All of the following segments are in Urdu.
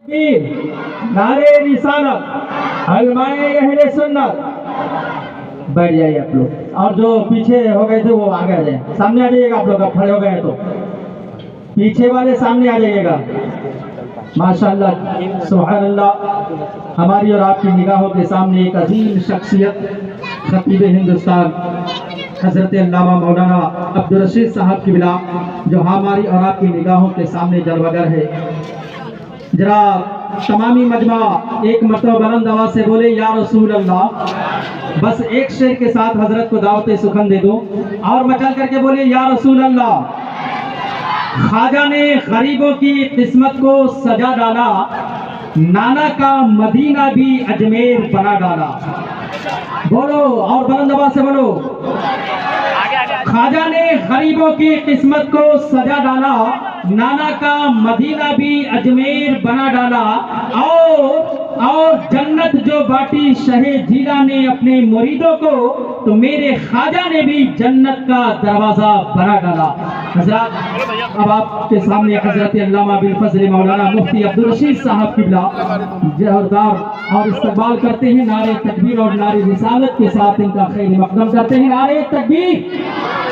نعرے رسالت علمائے اہل سنت. بیٹھ جائیے آپ لوگ، اور جو پیچھے ہو گئے تھے وہ آگے آ جائیں. سامنے آ جائیے گا آپ لوگ، اب کھڑے ہو گئے ہیں تو پیچھے والے سامنے آ جائیے گا. ماشاءاللہ سبحان اللہ. ہماری اور آپ کی نگاہوں کے سامنے ایک عظیم شخصیت خطیب ہندوستان حضرت علامہ مولانا عبدالرشید صاحب کی بلا، جو ہماری اور آپ کی نگاہوں کے سامنے جلوگر ہے. ذرا تمامی مجمع ایک مرتبہ بلند آواز سے بولے یا رسول اللہ. بس ایک شعر کے ساتھ حضرت کو دعوت سخن دے دو، اور مچل کر کے بولے یا رسول اللہ. خواجہ نے غریبوں کی قسمت کو سجا ڈالا، نانا کا مدینہ بھی اجمیر بنا ڈالا. بولو اور بلند آواز سے بولو. خواجہ نے غریبوں کی قسمت کو سجا ڈالا، نانا کا مدینہ بھی اجمیر بنا ڈالا. اور جنت جو باٹی شہ جیلا نے اپنے مریدوں کو، تو میرے خواجہ نے بھی جنت کا دروازہ بنا ڈالا. حضرات اب آپ کے سامنے حضرت علامہ بالفضل مولانا مفتی عبدالرشید صاحب قبلہ جوہردار اور استقبال کرتے ہیں. نعرہ تکبیر اور نعرہ رسالت کے ساتھ ان کا خیر مقدم کرتے ہیں. نعرہ تکبیر،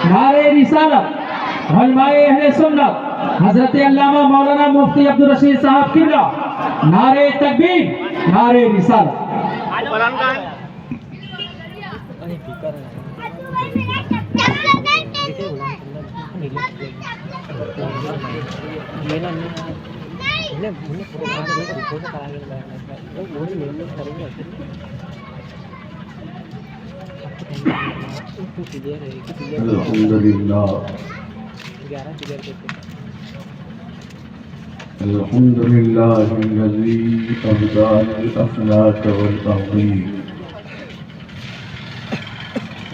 نعرہ رسالت علمائے اہل سنت حضرت علامہ مولانا مفتی عبدالرشید صاحب قبلہ. نعرہ تکبیر، نعرہ رسالت. الحمد لله الذي أبدع الأخلاق والتعظيم،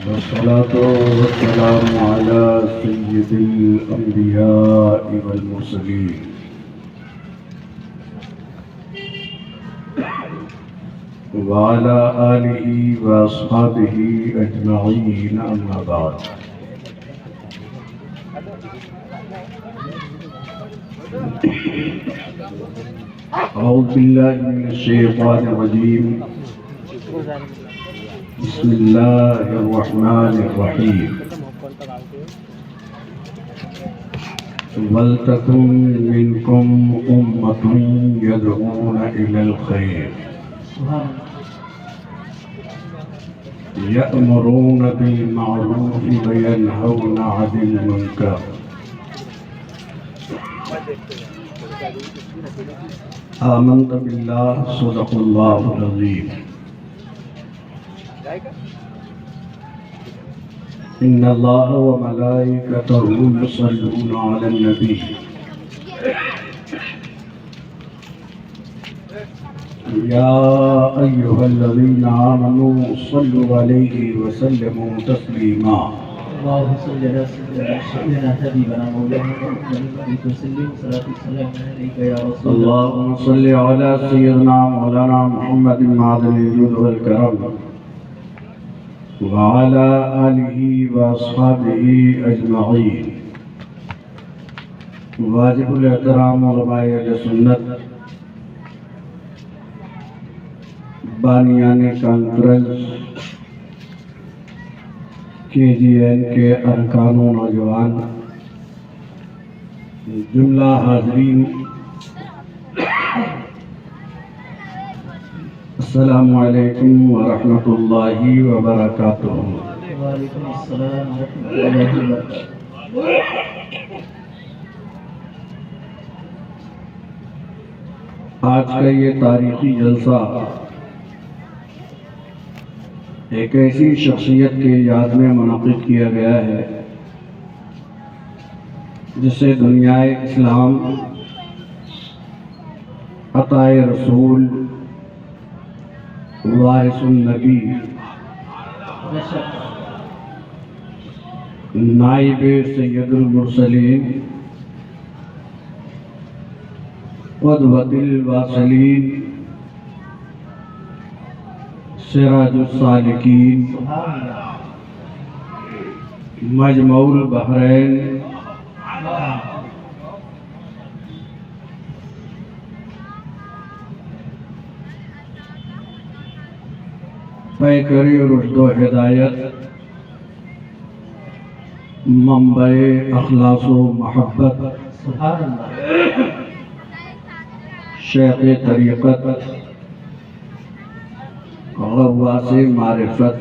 والصلاة والسلام على سيد الأنبياء والمرسلين وعلى آله وأصحابه أجمعين، أما بعد. أعوذ بالله من الشيطان الرجيم. بسم الله الرحمن الرحيم. وَلْتَكُنْ مِنْكُمْ أُمَّةٌ يَدْعُونَ إِلَى الْخَيْرِ يَأْمُرُونَ بِالْمَعْرُوفِ وَيَنْهَوْنَ عَنِ الْمُنكَرِ. آمنت باللہ، صدق اللہ العظیم. ان اللہ وملائکتہ یصلون علی النبی یا ایہا الذین آمنوا صلوا علیہ وسلموا تسلیما. اللهم صل على سيدنا حبيبنا مولانا محمد وسلم صلاة والسلام عليك يا رسول الله. اللهم صل على سيدنا مولانا محمد معدن الجود والكرم وعلى آله وأصحابه أجمعين. واجب الاحترام علماء اہل سنت، بانیان کانفرنس، KGN کے ارکان و نوجوان، جملہ حاضرین، السلام علیکم ورحمۃ اللہ وبرکاتہ. وعلیکم السلام ورحمۃ اللہ وبرکاتہ. آج کا یہ تاریخی جلسہ ایک ایسی شخصیت کے یاد میں منعقد کیا گیا ہے جسے دنیائے اسلام عطائے رسول، وارث النبی، نائب سید المرسلین، قدوۃ الواصلین، سراج السالکین، مجمع البحرین، پیکر رشد و ہدایت، منبع اخلاص و محبت، سبحان اللہ، شیخ طریقت، غواص معرفت،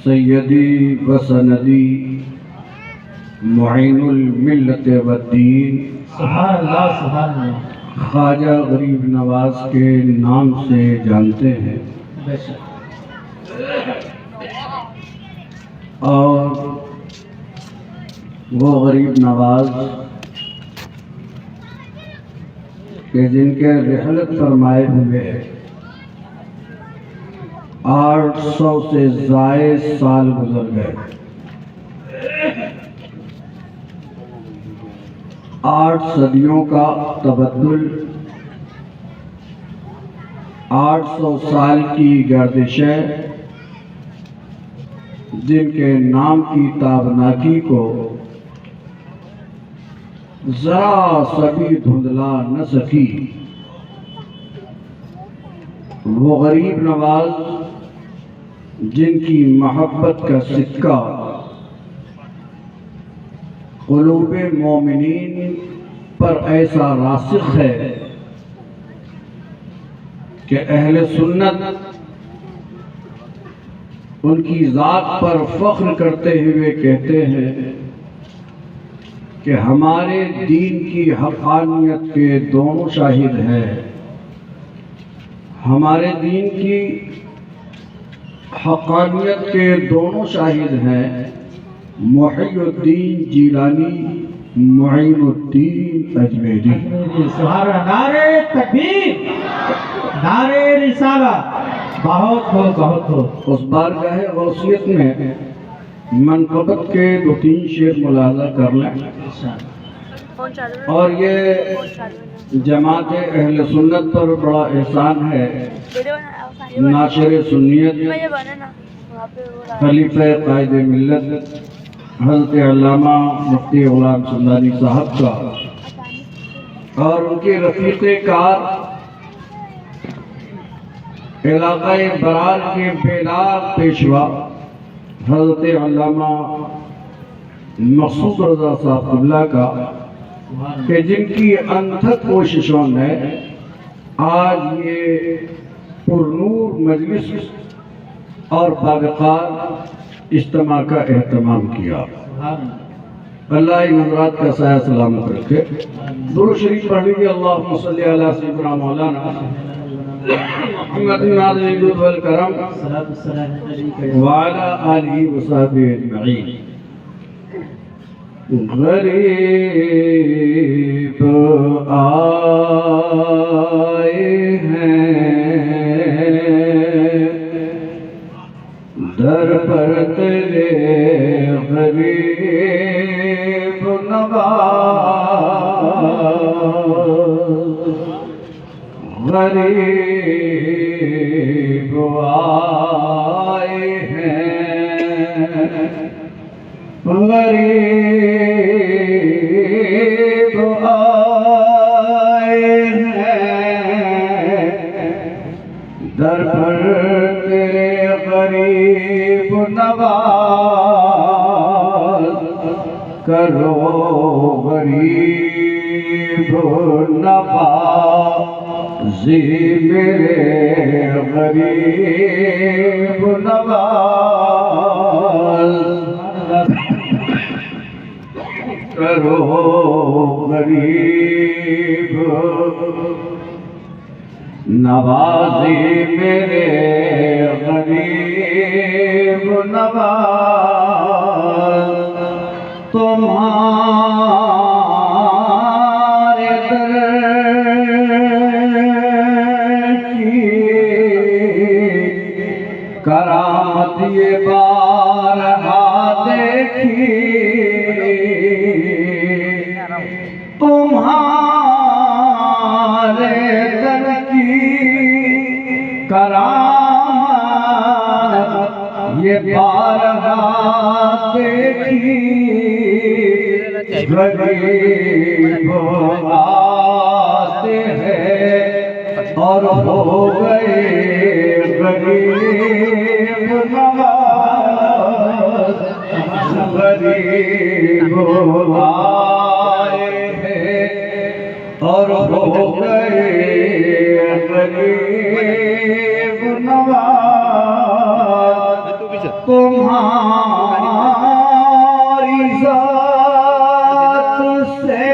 سیدی و سندی، معین الملت والدین، سبحان اللہ، سبحان اللہ، خواجہ غریب نواز کے نام سے جانتے ہیں، بے شک، اور وہ غریب نواز کہ جن کے رحلت فرمائے ہوئے 800 سے زائد سال گزر گئے، 8 صدیوں کا تبدل، 800 سال کی گردشیں، جن کے نام کی تابناکی کو ذرا سبھی دھندلا نہ سکی۔ وہ غریب نواز جن کی محبت کا سکہ قلوب مومنین پر ایسا راسخ ہے کہ اہل سنت ان کی ذات پر فخر کرتے ہوئے کہتے ہیں کہ ہمارے دین کی حقانیت کے دونوں شاہد ہیں، ہمارے دین کی حقانیت کے دونوں شاہد ہیں، محی الدین جیلانی، معین الدین اجمیری۔ سبحان اللہ، نعرہ تکبیر، نعرہ رسالت، بہت بہت بہت بہت۔ اس بارگاہ غوثیت میں منقبت کے 2-3 شعر ملاحظہ کر لیں، اور یہ جماعت اہل سنت پر بڑا احسان ہے، ناشر سنیت، خلیفہ قائد ملت حضرت علامہ مفتی غلام سمدانی صاحب کا، اور ان کے رفیق کار علاقہ برال کے بیلار پیشوا حضرت علامہ مقصود رضا صاحب قبلہ کا، کہ جن کی انتھک کوششوں نے آج یہ پرنور مجلس اور باوقار اجتماع کا اہتمام کیا۔ اللہ ان حضرات کا سایہ سلامت رکھے۔ درود شریف پڑھ لیجیے، اللہم صلی علی سیدنا مولانا محمد ناظر الجود والکرم وعلی آلہ وصحبہ اجمعین۔ غریب آئے ہیں در پر تیرے غریب نواز، غریب آئے ہیں، غریب آئے ہیں در پر تیرے غریب نواز، کرو غریب نوازی میرے غریب نواز، کرو غریب نوازی میرے غریب نواز، تمہارے در کی کرامت یہ بارہا دیکھی، تمہارے در کی کرامت یہ بارہا دیکھی، غریب آتے ہیں اور ہو گئے غریب نواز غریب آئے ہیں اور ہو گئے غریب نواز تمہاری ذات سے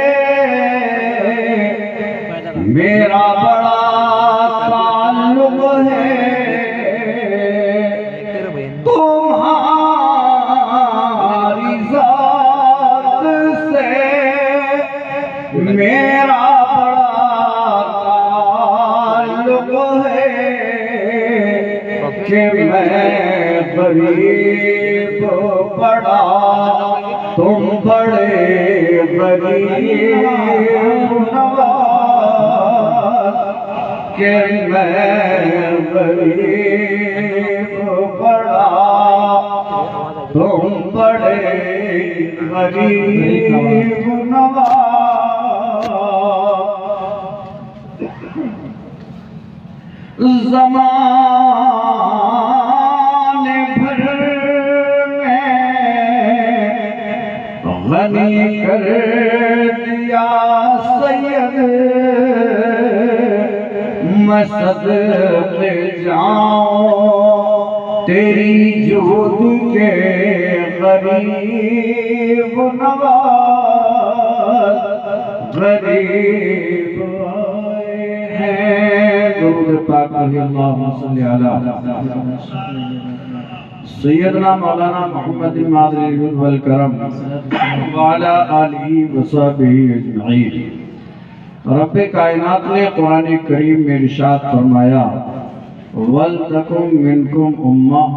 میرا بڑا تعلق ہے تمہاری ذات سے میرا بڑا تعلق ہے کہ میں غریب بڑا تم بڑے غریب نواز کہ میں غریب بڑا تم بڑے غریب نواز زمانے بھر میں غنی کر دیا سید میں صدقے جاؤں تیری جود کے غریب نواز غریب آئے ہیں درود پاک پڑھیے اللہم صلی علی سیدنا مولانا محمد مادری والکرم وعلا آلہ وصحبہ اجمعین رب کائنات نے قرآن کریم میں ارشاد فرمایا وَلْتَكُمْ مِنْكُمْ أُمَّةٌ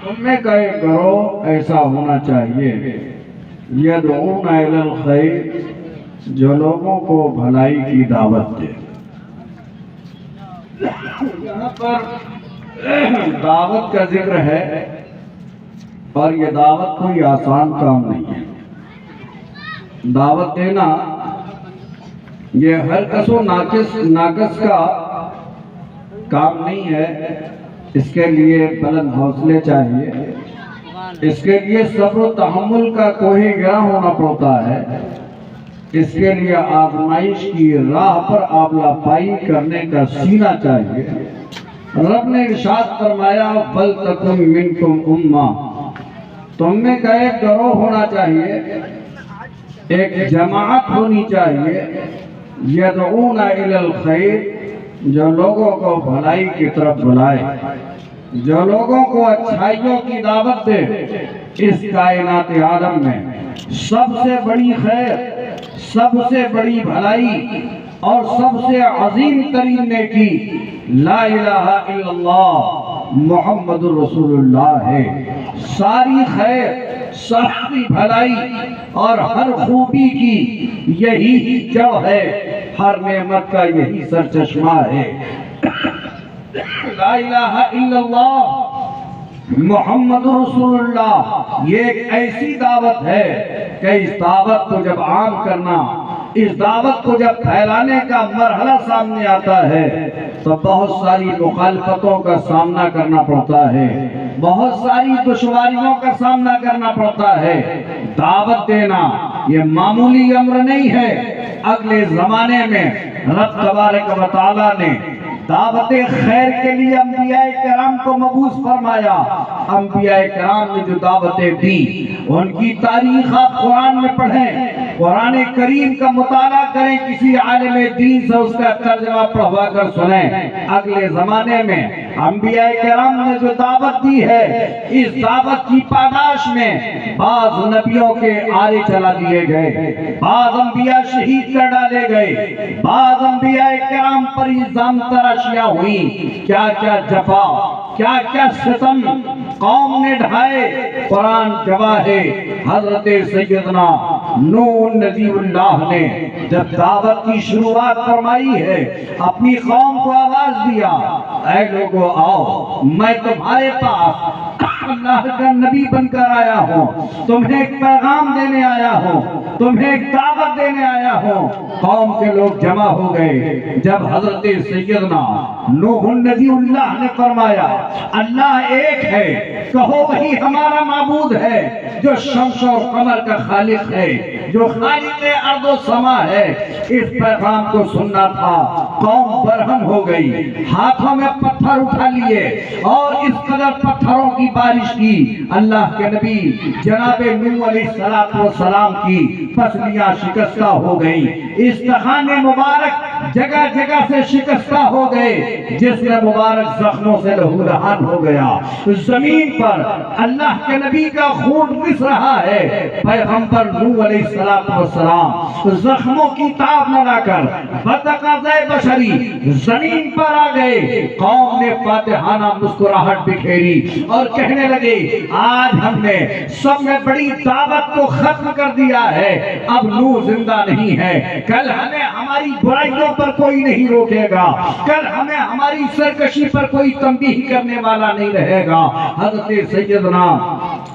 تم میں کا ایک گروہ ایسا ہونا چاہیے يَدْعُونَ إِلَى الْخَيْرِ جو لوگوں کو بھلائی کی دعوت دے یہاں پر دعوت کا ذکر ہے اور یہ دعوت کوئی آسان کام نہیں ہے دعوت دینا یہ ہر کس و ناقص کا کام نہیں ہے اس کے لیے بلند حوصلے چاہیے اس کے لیے صبر و تحمل کا کوہ گرا ہونا پڑتا ہے اس کے لیے آزمائش کی راہ پر آبلا پائی کرنے کا سینہ چاہیے رب نے ارشاد فرمایا وَلْتَكُمْ مِنْكُمْ أُمَّةٌ تم میں کا ایک گروہ ہونا چاہیے ایک جماعت ہونی چاہیے يَدْعُونَ إِلَى الْخَيْرِ جو لوگوں کو بھلائی کی طرف بلائے جو لوگوں کو اچھائیوں کی دعوت دے اس کائنات عالم میں سب سے بڑی خیر سب سے بڑی بھلائی اور سب سے عظیم ترین نیکی لا الہ الا اللہ محمد رسول اللہ ہے ساری خیر ساری بھلائی اور ہر خوبی کی یہی جڑ ہے ہر نعمت کا یہی سرچشمہ ہے لا الہ الا اللہ محمد رسول اللہ یہ ایک ایسی دعوت ہے کہ اس دعوت کو جب عام کرنا اس دعوت کو جب پھیلانے کا مرحلہ سامنے آتا ہے تو بہت ساری مخالفتوں کا سامنا کرنا پڑتا ہے بہت ساری دشواریوں کا سامنا کرنا پڑتا ہے دعوت دینا یہ معمولی امر نہیں ہے اگلے زمانے میں رب تبارک و تعالیٰ نے دعوت خیر کے لیے انبیاء کرام کو مبعوث فرمایا انبیاء کرام نے جو دعوتیں دی ان کی تاریخ آپ قرآن میں پڑھیں قرآن کریم کا مطالعہ کریں کسی عالم دین سے اس کا ترجمہ پڑھوا کر سنیں اگلے زمانے میں انبیاء کرام نے جو دعوت دی ہے اس دعوت کی پاداش میں بعض نبیوں کے آرے چلا دیے گئے بعض انبیاء شہید کر ڈالے گئے بعض انبیاء کرام پر الزام تراشیاں ہوئی کیا کیا جفا کیا کیا ستم قوم نے ڈھائے قرآن گواہ ہے حضرت سیدنا نوح نبی اللہ نے جب دعوت کی شروعات فرمائی ہے اپنی قوم کو آواز دیا اے لوگو آؤ میں تمہارے پاس اللہ کا نبی بن کر آیا ہوں، تمہیں ایک پیغام دینے آیا ہوں، تمہیں ایک دعوت دینے آیا ہوں۔ قوم کے لوگ جمع ہو گئے۔ جب حضرت سیدنا نوح نبی اللہ نے فرمایا اللہ ایک ہے، کہو وہی ہمارا معبود ہے جو شمس اور قمر کا خالق ہے، جو خالق ارض و سما ہے، اس پیغام کو سننا تھا۔ قوم برہم ہو گئی، ہاتھوں میں پتھر اٹھا لیے اور اس قدر پتھروں کی بارش کی، اللہ کے نبی جناب نوح علیہ السلام کی پسلیاں شکستہ ہو گئیں، استخانے مبارک جگہ جگہ سے شکستہ ہو گئے، جسم مبارک زخموں سے لہولہان ہو گیا، زمین پر اللہ کے نبی کا خون رس رہا ہے۔ پیغمبر نوح علیہ السلام زخموں کی تاب نہ لا کر بتقاضۂ بشری زمین پر آ گئے۔ قوم نے فاتحانہ مسکراہٹ بکھیری اور کہنے لگے آج ہم نے سب میں بڑی دعوت کو ختم کر دیا ہے، اب نوح زندہ نہیں ہے، کل ہمیں ہماری برائیوں پر کوئی نہیں روکے گا، کل ہمیں ہماری سرکشی پر کوئی تنبیہ کرنے والا نہیں رہے گا۔ حضرت سیدنا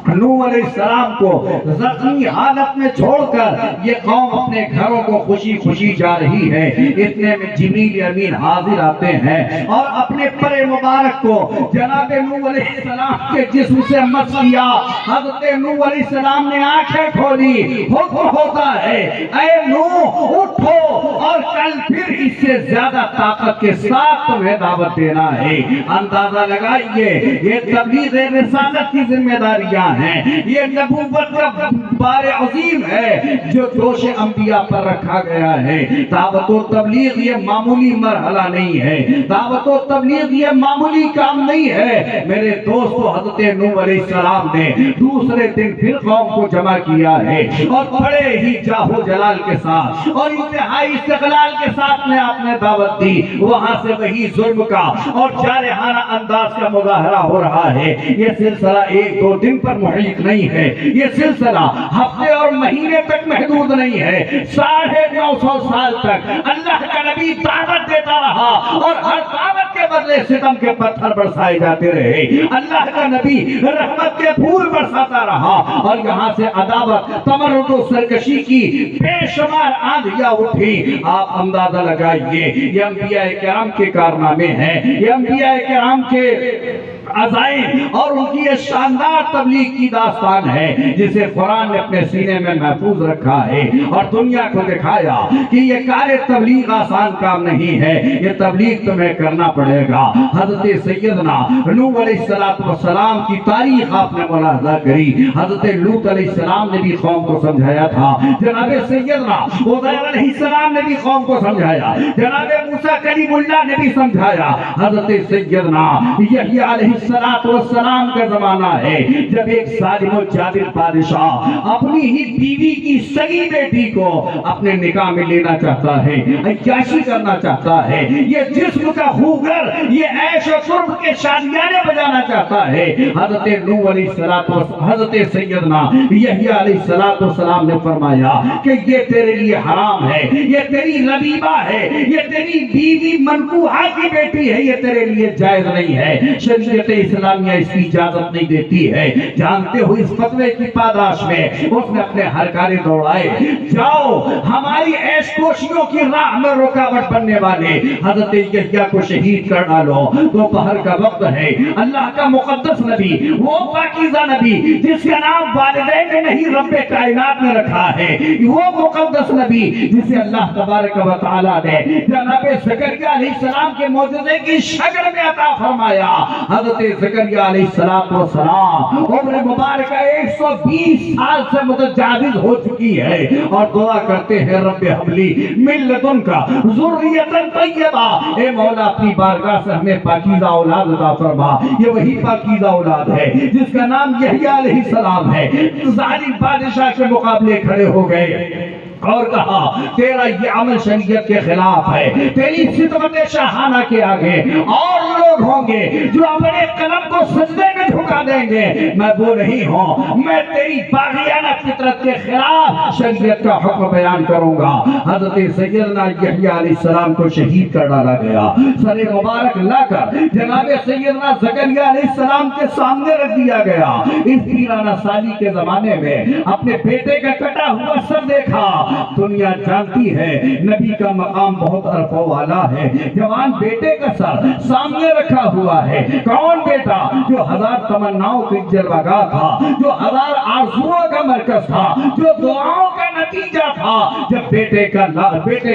نوح علیہ السلام کو زخمی حالت میں چھوڑ کر یہ قوم اپنے گھروں کو خوشی خوشی جا رہی ہے۔ اتنے میں جبریل امین حاضر آتے ہیں اور اپنے پر مبارک کو جناب نوح علیہ السلام کے جسم سے مس کیا۔ حضرت نوح علیہ السلام نے آنکھیں کھولی، حکم ہوتا ہے اے نوح اٹھو اور کل پھر اس سے زیادہ طاقت کے ساتھ تمہیں دعوت دینا ہے۔ اندازہ لگائیے یہ تبلیغ رسالت کی ذمہ داریاں ہیں، یہ نبوت کا بار عظیم ہے جو جوش انبیاء پر رکھا گیا ہے۔ دعوت و تبلیغ یہ معمولی مرحلہ نہیں ہے، دعوت و تبلیغ یہ معمولی کام نہیں ہے۔ میرے دوستو حضرت نوح علیہ السلام نے دوسرے دن پھر قوم کو جمع کیا ہے اور بڑے ہی جاہو جلال کے ساتھ اور انتہائی استقلال کے ساتھ میں آپ نے دعوت دی۔ وہاں سے وہی ظلم کا اور جارحانہ انداز کا مظاہرہ ہو رہا ہے۔ یہ سلسلہ ایک دو دن پر محیط نہیں ہے، یہ سلسلہ ہفتے اور مہینے تک محدود نہیں ہے، 950 سال تک اللہ کا نبی دعوت دیتا رہا اور ہر دعوت کے بدلے ستم کے پتھر برسائے جاتے رہے۔ اللہ کا نبی رحمت کے پھول برساتا رہا اور یہاں سے عداوت، تمرد و سرکشی کی بے شمار آندھیاں اٹھی۔ آپ اندازہ لگائیے یہ انبیاء کرام کے کارنامے ہیں، یہ انبیاء کرام کے عزائم اور ان کی یہ شاندار تبلیغ کی داستان ہے جسے قرآن نے اپنے سینے میں محفوظ رکھا ہے اور دنیا کو دکھایا کہ یہ کار تبلیغ آسان کام نہیں ہے، یہ تبلیغ تمہیں کرنا پڑے گا۔ حضرت سیدنا نوح علیہ السلام کی تاریخ آپ نے ملاحظہ کری، حضرت لوط علیہ السلام نے بھی قوم کو سمجھایا تھا، جناب سیدنا عزیر علیہ السلام نے بھی قوم کو سمجھایا، جناب موسیٰ کلیم اللہ نے بھی سمجھایا۔ حضرت سیدنا یحییٰ علیہ السلام کا زمانہ ہے جب ایک ظالم و جابر بادشاہ اپنی ہی بیوی کی سگی بیٹی کو اپنے نکاح میں لینا چاہتا ہے، عیاشی کرنا چاہتا ہے، یہ جسم کا خوگر، یہ عیش و شرب کے شادیانے بجانا چاہتا ہے۔ حضرت نوح علیہ السلام، حضرت سیدنا یحییٰ علیہ السلام نے فرمایا کہ یہ تیرے لیے حرام ہے، یہ تیری ربیبہ ہے، یہ تیری بیوی منکوحہ کی بیٹی ہے، یہ تیرے لیے جائز نہیں ہے، شریعت اسلامیہ اس کی اجازت نہیں دیتی ہے۔ جانتے ہو اس فتوے کی پاداش میں اس نے اپنے ہرکارے دوڑائے، جاؤ ہماری عیش کوشیوں کی راہ میں رکاوٹ بننے والے حضرت یحییٰ کو شہید کر ڈالو۔ دوپہر کا وقت ہے، اللہ کا مقدس نبی، وہ پاکیزہ نبی جس کا نام والدین نے نہیں رب کائنات نے رکھا ہے، وہ مقدس نبی جسے اللہ تبارک و تعالی نے جناب زکریا علیہ السلام کے معجزے کی شکل میں عطا فرمایا۔ حضرت زکریا علیہ السلام عمر مبارکہ 120 سال سے متجاوز ہو چکی ہے اور دعا کرتے ہیں رب حبلی من لدن کا ذریۃ طیبہ، اے مولا اپنی بارگاہ سے ہمیں پاکیزہ اولاد عطا فرما۔ یہ وہی پاکیزہ اولاد ہے جس کا نام یحییٰ علیہ السلام ہے۔ ظالم بادشاہ کے مقابلے کھڑے ہو گئے، اور کہا تیرا یہ عمل شریعت کے خلاف ہے، تیری خدمت شاہانہ کے آگے اور لوگ ہوں گے جو اپنے قلم کو سجدے میں جھکا دیں گے، میں وہ نہیں ہوں، میں تیری باغیانہ فطرت کے خلاف شریعت کا حکم بیان کروں گا۔ حضرت سیدنا یحییٰ علیہ السلام کو شہید کر ڈالا گیا، سر مبارک لا کر جناب سیدنا زکریا علیہ السلام کے سامنے رکھ دیا گیا۔ اس ویرانہ سالی کے زمانے میں اپنے بیٹے کا کٹا ہوا سر دیکھا۔ دنیا جانتی ہے نبی کا مقام بہت عرف و اعلیٰ ہے، جوان بیٹے کا سر سامنے رکھا ہوا ہے۔ کون بیٹا جو ہزار تمناؤں کی جلوگاہ تھا، جو ہزار آرزوؤں کا مرکز تھا، جو دعاؤں کا نتیجہ تھا، جب بیٹے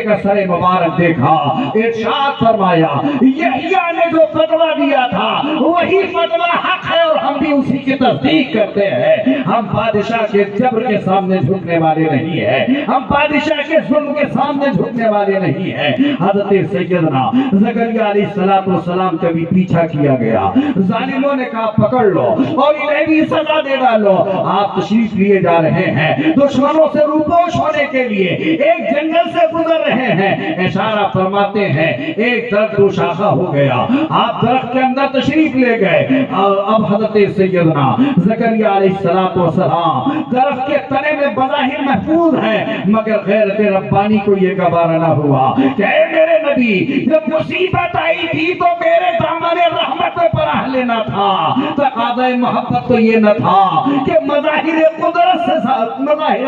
کا سر مبارک دیکھا ارشاد فرمایا یحییٰ نے جو فتویٰ دیا تھا وہی فتویٰ حق ہے اور ہم بھی اسی کی تصدیق کرتے ہیں۔ ہم بادشاہ کے جبر کے سامنے جھکنے والے نہیں ہیں، ہم بادشاہ کے ظلم کے سامنے جھکنے والے نہیں ہیں۔ حضرت سیدنا زکریا علیہ السلام کا بھی پیچھا کیا گیا، ظالموں نے کہا پکڑ لو اور انہیں بھی سزا دے ڈالو۔ آپ تشریف لیے جا رہے ہیں دشمنوں سے روپوش ہونے کے لیے، ایک جنگل سے گزر رہے ہیں، اشارہ فرماتے ہیں ایک درخت دو شاخہ ہو گیا، آپ درخت کے اندر تشریف لے گئے۔ اب حضرت سیدنا زکریا علیہ السلام درخت کے تنے میں بظاہر محفوظ ہیں، مگر غیرت ربانی کو یہ گوارا نہ ہوا کہ اے میرے نبی جب مصیبت آئی تھی تو میرے دامن رحمت پہ پناہ لینا تھا، تقاضۂ محبت تو یہ نہ تھا کہ مظاہر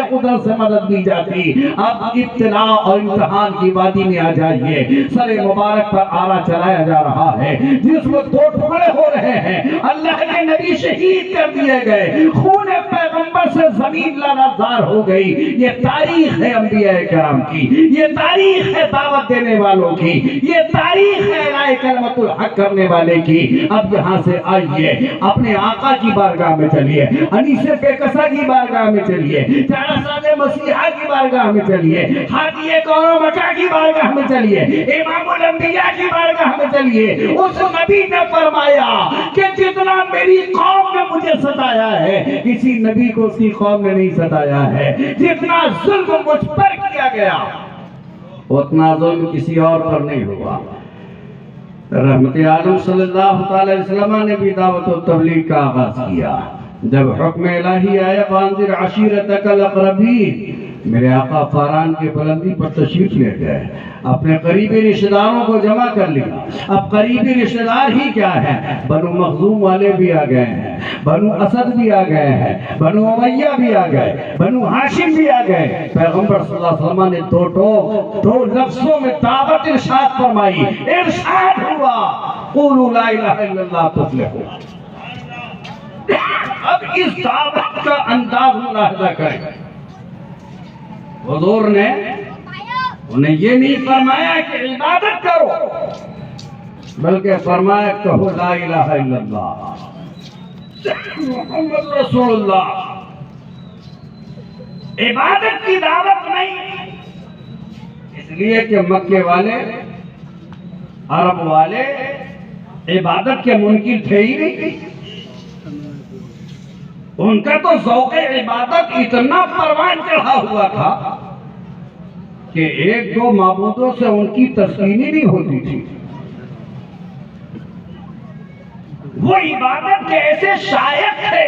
قدرت سے مدد دی جاتی۔ اب ابتلاء اور امتحان کی وادی میں آ جائیے، سر مبارک پر آرا چلایا جا رہا ہے، جس کو دو ٹکڑے ہو رہے ہیں، اللہ کے نبی شہید کر دیے گئے، خون پیغمبر سے زمین لرزدار ہو گئی۔ یہ تاریخ ہے انبیاء کرام کی، یہ تاریخ ہے دعوت دینے والوں کی، یہ تاریخ ہے اعلاء کلمت الحق کرنے والے کی۔ اب یہاں سے آئیے اپنے آقا کی بارگاہ میں چلیے، انیس بے کسا کی بارگاہ میں چلیے، چارہ ساز مسیحا کی بارگاہ میں چلیے، ہادی کون و مکہ کی بارگاہ میں چلیے، امام الانبیاء کی بارگاہ میں چلیے۔ اس نبی نے فرمایا کہ جتنا میری قوم نے مجھے ستایا ہے کسی نبی کو اس کی قوم نے نہیں ستایا ہے، جتنا ظلم مجھ پر کیا گیا اتنا ظلم کسی اور پر نہیں ہوا۔ رحمت عالم صلی اللہ علیہ وسلم نے بھی دعوت و تبلیغ کا آغاز کیا۔ جب حکم الہی آیا وانذر عشیرتک الاقربین، میرے آقا فاران کے بلندی پر تشریف لے گئے، اپنے قریبی رشتہ داروں کو جمع کر لیا۔ اب قریبی رشتہ دار ہی کیا ہے، بنو مخزوم والے بھی آ گئے ہیں، بنو اسد بھی آ گئے ہیں، بنو امیہ بھی آ گئے، بنو ہاشم بھی آ گئے۔ پیغمبر صلی اللہ علیہ وسلم نے دو لفظوں میں دعوت ارشاد فرمائی، ارشاد ہوا قولوا لا الہ الا اللہ تفلحوا۔ اب اس دعوت کا انداز ملاحظہ کریں، حضور نے انہیں یہ نہیں فرمایا کہ عبادت کرو، بلکہ فرمایا کہو لا الہ الا اللہ محمد رسول اللہ۔ عبادت کی دعوت نہیں، اس لیے کہ مکے والے عرب والے عبادت کے منکر تھے ہی نہیں، ان کا تو ذوق عبادت اتنا پروان چڑھا ہوا تھا کہ ایک دو معبودوں سے ان کی تسکین ہی نہیں ہوتی تھی۔ وہ عبادت کے ایسے شائق تھے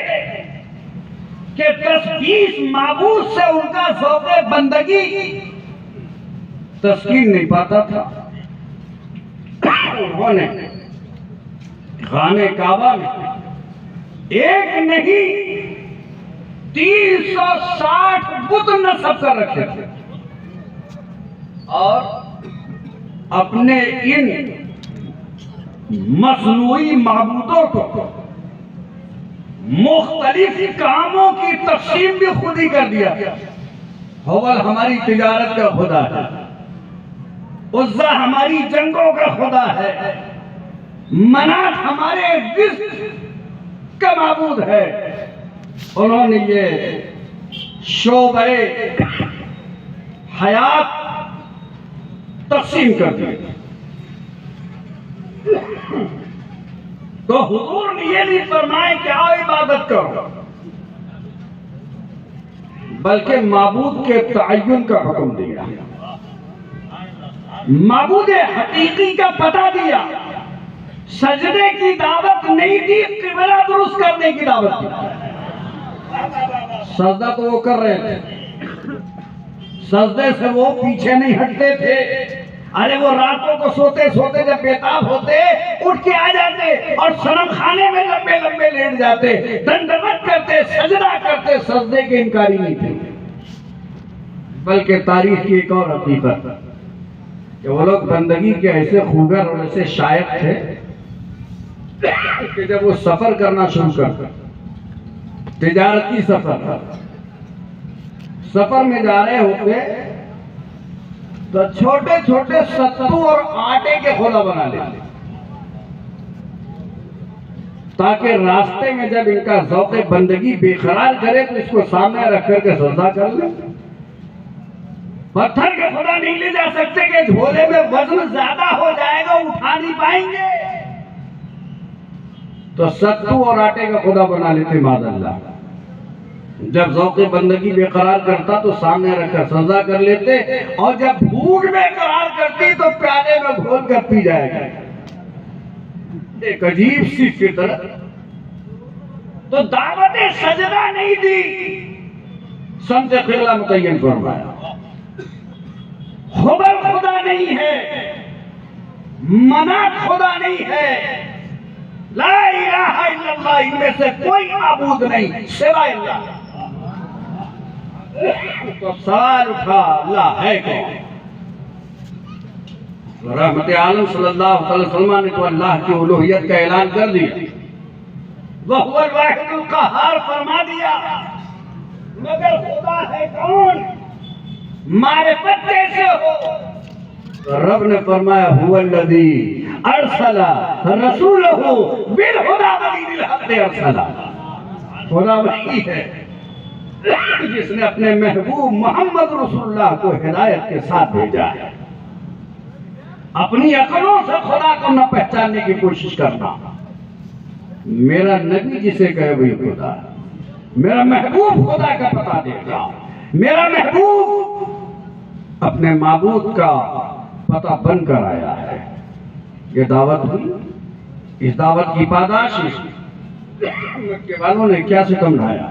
کہ 10-20 معبود سے ان کا ذوق بندگی تسکین نہیں پاتا تھا۔ انہوں نے خانہ کعبہ میں ایک نہیں 360 بت نصب کر رکھے تھے، اور اپنے ان مصنوعی معبودوں کو مختلف کاموں کی تقسیم بھی خود ہی کر دیا۔ حبل ہماری تجارت کا خدا ہے، عزا ہماری جنگوں کا خدا ہے، منات ہمارے رزق کا معبود ہے۔ انہوں نے یہ شعبہ حیات تقسیم کر دی۔ تو حضور نے یہ نہیں فرمائے کہ آؤ عبادت کرو، بلکہ معبود کے تعین کا حکم دیا، معبود حقیقی کا پتہ دیا، سجدے کی دعوت نہیں دی، قبلہ درست کرنے کی دعوت دی۔ سجدہ تو وہ کر رہے تھے، سجدے سے وہ پیچھے نہیں ہٹتے تھے۔ ارے وہ راتوں کو سوتے سوتے جب بیتاب ہوتے اٹھ کے آ جاتے اور صنم خانے میں لمبے لمبے لیٹ جاتے، دندمت کرتے، سجدہ کرتے، سجدے کے انکاری نہیں تھے۔ بلکہ تاریخ کی ایک اور حقیقت کہ وہ لوگ بندگی کے ایسے خوگر اور ایسے شائق تھے کہ جب وہ سفر کرنا شروع کرتے، تجارتی سفر میں جا رہے ہوتے تو چھوٹے چھوٹے ستو اور آٹے کے خلا بنا لیتے تاکہ راستے میں جب ان کا ذوق بندگی بے قرار کرے تو اس کو سامنے رکھ کر کے سجدہ کر لیں۔ پتھر کے خدا نہیں لے جا سکتے کہ جھولے میں وزن زیادہ ہو جائے گا، اٹھا نہیں پائیں گے، تو ستو اور آٹے کا خدا بنا لیتے معاذ اللہ۔ جب ذوق بندگی بے قرار کرتا تو سامنے رکھ کر سجدہ کر لیتے، اور جب بھوک بے قرار کرتی تو پیالے میں گھول کر پی جائے گا۔ ایک عجیب سی فطرت۔ تو دعوت سجدہ نہیں دی، سمجھ قبلہ متعین فرمایا۔ حبل خدا نہیں ہے، منات خدا نہیں ہے، لا الہ الا اللہ، ان میں سے کوئی معبود نہیں سوائے اللہ۔ تو سوال اٹھا اللہ ہے کون؟ رحمت عالم صلی اللہ علیہ وسلم نے تو اللہ کی الوہیت کا اعلان کر دیا، وَهُوَ الْوَاحِدُ الْقَهَّارُ فرما دیا، مگر خدا ہے کون؟ معرفت کیسے ہو؟ رب نے فرمایا هُوَ الَّذِي أَرْسَلَ رَسُولَهُ بِالْهُدَى وَدِينِ الْحَقِّ أَرْسَلَ۔ خدا وہی ہے جس نے اپنے محبوب محمد رسول اللہ کو ہدایت کے ساتھ بھیجا ہے۔ اپنی عقلوں سے خدا کو نہ پہچاننے کی کوشش کرنا، میرا نبی جسے کہے وہی خدا ہے، میرا محبوب خدا کا پتہ دے گا، میرا محبوب اپنے معبود کا پتہ بن کر آیا ہے۔ یہ دعوت ہوئی، اس دعوت کی پاداش مکے والوں نے کیا ستم ڈھایا،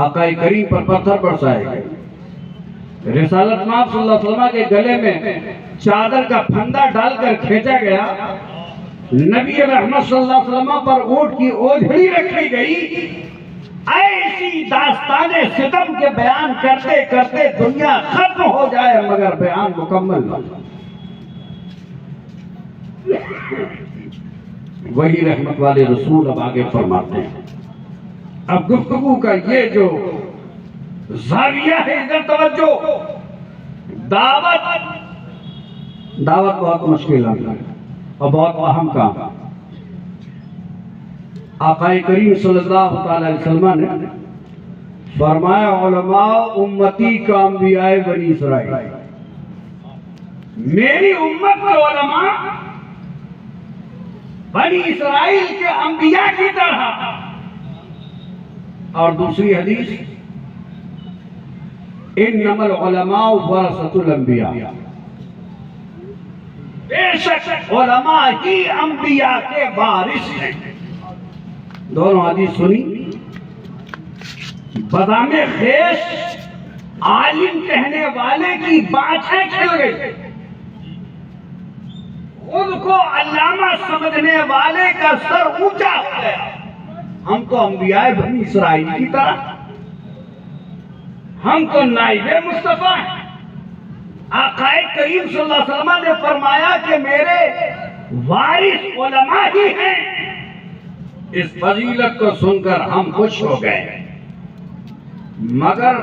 آقا کریم پر پتھر برسائے گئے، رسالت مآب صلی اللہ علیہ وسلم کے گلے میں چادر کا پھندا ڈال کر کھینچا گیا، نبی رحمت صلی اللہ علیہ وسلم پر اونٹ کی اوجھڑی رکھی گئی۔ ایسی داستان ستم کے بیان کرتے کرتے دنیا ختم ہو جائے مگر بیان مکمل نہ ہو۔ وہی رحمت والے رسول اب آگے فرماتے ہیں۔ اب گفتگو کا یہ جو زاویہ ہے، ادھر توجہ، دعوت بہت مشکل ہے اور بہت اہم کام۔ آقا کریم صلی اللہ تعالی علیہ وسلم نے فرمایا علماء امتی کا انبیاء بنی اسرائیل، میری امت کے علماء بنی اسرائیل کے انبیاء کی طرح۔ اور دوسری حدیث انما العلماء ورثۃ الانبیاء، بے شک علماء ہی انبیاء کے وارث ہیں۔ دونوں حدیث سنی، بادام خیش عالم کہنے والے کی باتیں کھل گئی، خود کو علامہ سمجھنے والے کا سر اونچا ہو گیا۔ ہم تو انبیاء بنی اسرائیل کی طرح، ہم تو نائب مصطفیٰ ہیں۔ آقا کریم صلی اللہ علیہ وسلم نے فرمایا کہ میرے وارث علماء ہی ہیں۔ اس فضیلت کو سن کر ہم خوش ہو گئے، مگر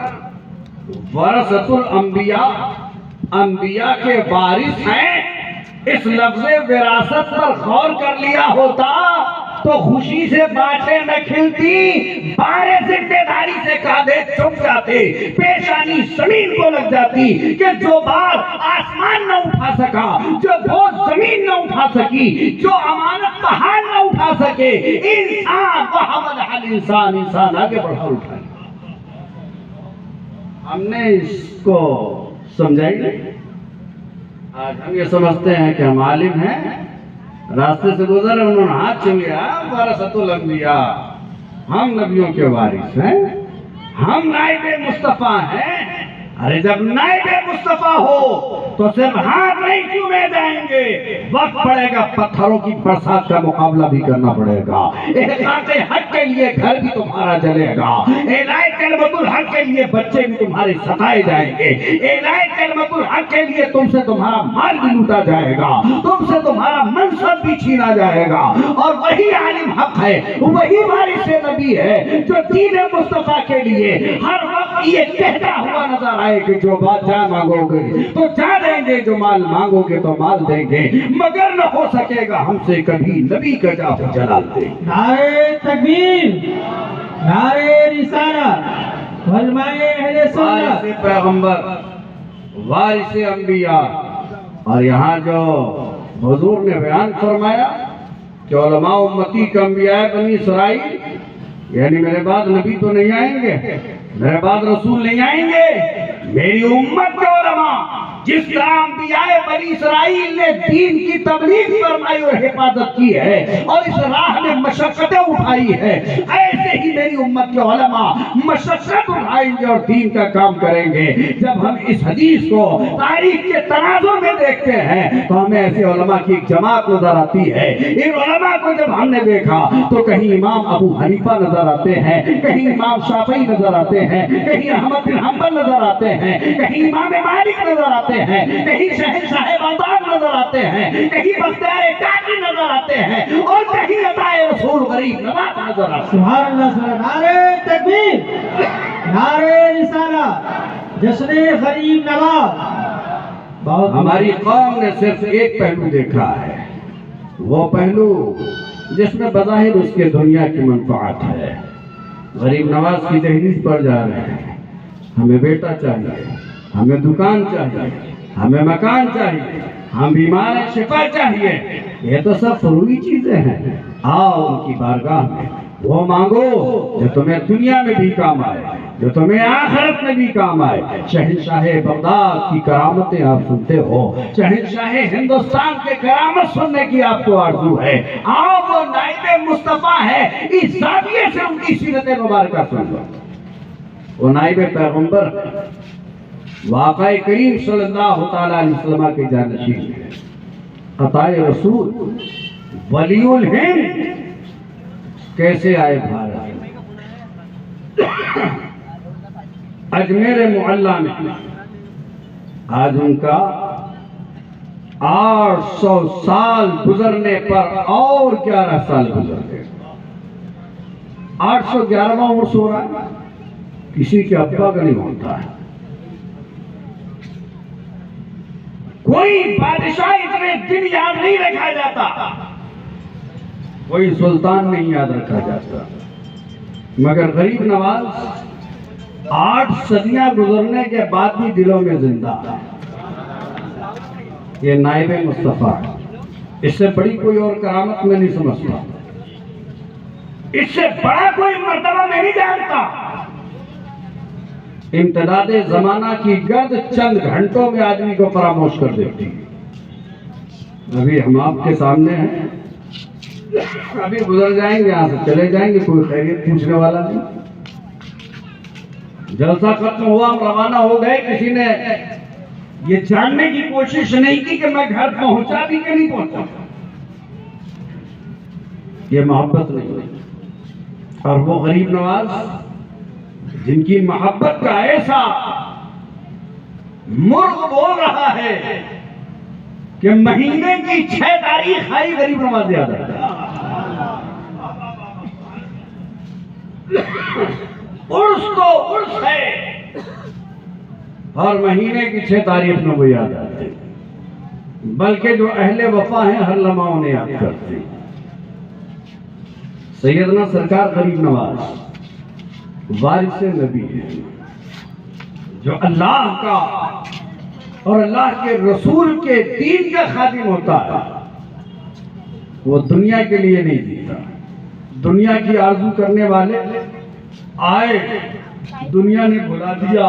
ورثۃ الانبیاء، انبیاء کے وارث ہیں، اس لفظ وراثت پر غور کر لیا ہوتا تو خوشی سے باتیں نہ کھلتی، بارے ذمہ داری سے کاندھے چپ جاتے، پیشانی زمین کو لگ جاتی کہ جو بار آسمان نہ اٹھا سکا، جو بوجھ زمین نہ اٹھا سکی، جو امانت پہاڑ نہ اٹھا سکے، انسان وحمل حل انسان، انسان آگے بڑھا اٹھائے۔ ہم نے اس کو سمجھائی نہیں. آج ہم یہ سمجھتے ہیں کہ ہم عالم ہیں, راستے سے گزر رہے انہوں نے ہاتھ چل لیا, ورثۃ الانبیاء, ہم نبیوں کے وارث ہیں, ہم نائب مصطفیٰ ہیں. ارے جب نائب مصطفیٰ ہو تو صرف ہاتھ نہیں چومے جائیں گے, وقت پڑے گا پتھروں کی برسات کا مقابلہ بھی کرنا پڑے گا. احقاق حق کے لیے گھر بھی تمہارا جلے گا, اعلاء کلمت الحق کے لیے بچے بھی تمہارے ستائے جائیں گے, اعلاء کلمت الحق کے لیے تم سے تمہارا مال بھی لوٹا جائے گا, تم سے تمہارا منصب بھی چھینا جائے گا. اور وہی عالم حق ہے, وہی وارث نبی ہے جو دین مصطفیٰ کے لیے ہر وقت یہ کہتا ہوا نظر آئے کہ جو بات جا مانگو گے تو جا دیں گے, جو مال مانگو گے تو مال دیں گے, مگر نہ ہو سکے گا ہم سے کبھی نبی کا جاہ جلال دیں. نعرہ تکبیر, نعرہ رسالت, علماء اہل سنت, وارث پیغمبر, وارث انبیاء. اور یہاں جو حضور نے بیان فرمایا کہ علماء امتی کا انبیاء بنی اسرائیل, یعنی میرے بعد نبی تو نہیں آئیں گے, میرے بعد رسول نہیں آئیں گے, میری امت کے علماء جس طرح انبیاء بنی اسرائیل نے دین کی تبلیغ فرمائی اور حفاظت کی ہے اور اس راہ میں مشقتیں اٹھائی ہے, ایسے ہی میری امت کے علماء مشقت اٹھائیں گے اور دین کا کام کریں گے. جب ہم اس حدیث کو تاریخ کے تناظر میں دیکھتے ہیں تو ہمیں ایسے علماء کی ایک جماعت نظر آتی ہے. ان علماء کو جب ہم نے دیکھا تو کہیں امام ابو حنیفہ نظر آتے ہیں, کہیں امام شافعی نظر آتے ہیں, کہیں احمد بن حنبل نظر آتے ہیں, کہیں امام مالک نظر آتے ہیں, کہیں شہنشاہ بغداد نظر آتے ہیں, کہیں بختیار کاکی نظر آتے ہیں, اور کہیں عطا رسول غریب نواز نظر آتے ہیں. سبحان اللہ, سبحان اللہ. نعرہ تکبیر, نعرہ رسالت, جشن غریب نواز. ہماری قوم نے صرف ایک پہلو دیکھا ہے, وہ پہلو جس میں بظاہر اس کے دنیا کی منفعت ہے. غریب نواز کی دہلیز پر جا رہے ہیں, ہمیں بیٹا چاہیے, ہمیں دکان چاہیے, ہمیں مکان چاہیے, ہم بیمار ہیں شفا چاہیے. یہ تو سب فروعی چیزیں ہیں. آؤ ان کی بارگاہ میں وہ مانگو جو تمہیں دنیا میں بھی کام آئے, جو تمہیں آخرت میں بھی کام آئے. شہنشاہ بغداد کی کرامتیں آپ سنتے ہو, شہنشاہ ہندوستان کے کرامت سننے کی آپ کو آرزو ہے. آؤ وہ نائب مصطفیٰ ہے, اس زاویے سے ان کی سیرت مبارکہ سن لو. وہ نائب پیغمبر واقع کریم صلی اللہ تعالی علیہ وسلم کے جانشین ہے, عطا رسول, ولی الہند. کیسے آئے بھارت؟ اجمیر معلیٰ میں آج ان کا 800 سال گزرنے پر اور 11 سال گزر گئے. 811واں عرس ہو رہا ہے, کسی کے ابا کا نہیں ہوتا ہے. کوئی بادشاہ اتنے دن یاد نہیں رکھا جاتا, کوئی سلطان نہیں یاد رکھا جاتا, مگر غریب نواز 8 صدیاں گزرنے کے بعد بھی دلوں میں زندہ ہے. یہ نائب مصطفیٰ, اس سے بڑی کوئی اور کرامت میں نہیں سمجھتا, اس سے بڑا کوئی مرتبہ میں نہیں جانتا. امتداد زمانہ کی گرد چند گھنٹوں میں آدمی کو فراموش کر دیتی ہے. ابھی ہم آپ کے سامنے ہیں, ابھی گزر جائیں گے, یہاں سے چلے جائیں گے, کوئی خیریت پوچھنے والا نہیں. جلسہ ختم ہوا, ہم روانہ ہو گئے, کسی نے یہ جاننے کی کوشش نہیں کی کہ میں گھر پہنچا بھی کہ نہیں پہنچا. یہ محبت نہیں. اور وہ غریب نواز جن کی محبت کا ایسا مرغ بول رہا ہے کہ مہینے کی 6 تاریخ آئی, غریب نواز یاد آتا. عرس تو عرس ہے, اور مہینے کی 6 تاریخ میں وہ یاد آتے, بلکہ جو اہل وفا ہیں ہر لمحہ انہیں یاد کرتے. سیدنا سرکار غریب نواز وارث نبی ہے, جو اللہ کا اور اللہ کے رسول کے دین کا خادم ہوتا ہے. وہ دنیا کے لیے نہیں جیتا. دنیا کی آرزو کرنے والے آئے, دنیا نے بھلا دیا,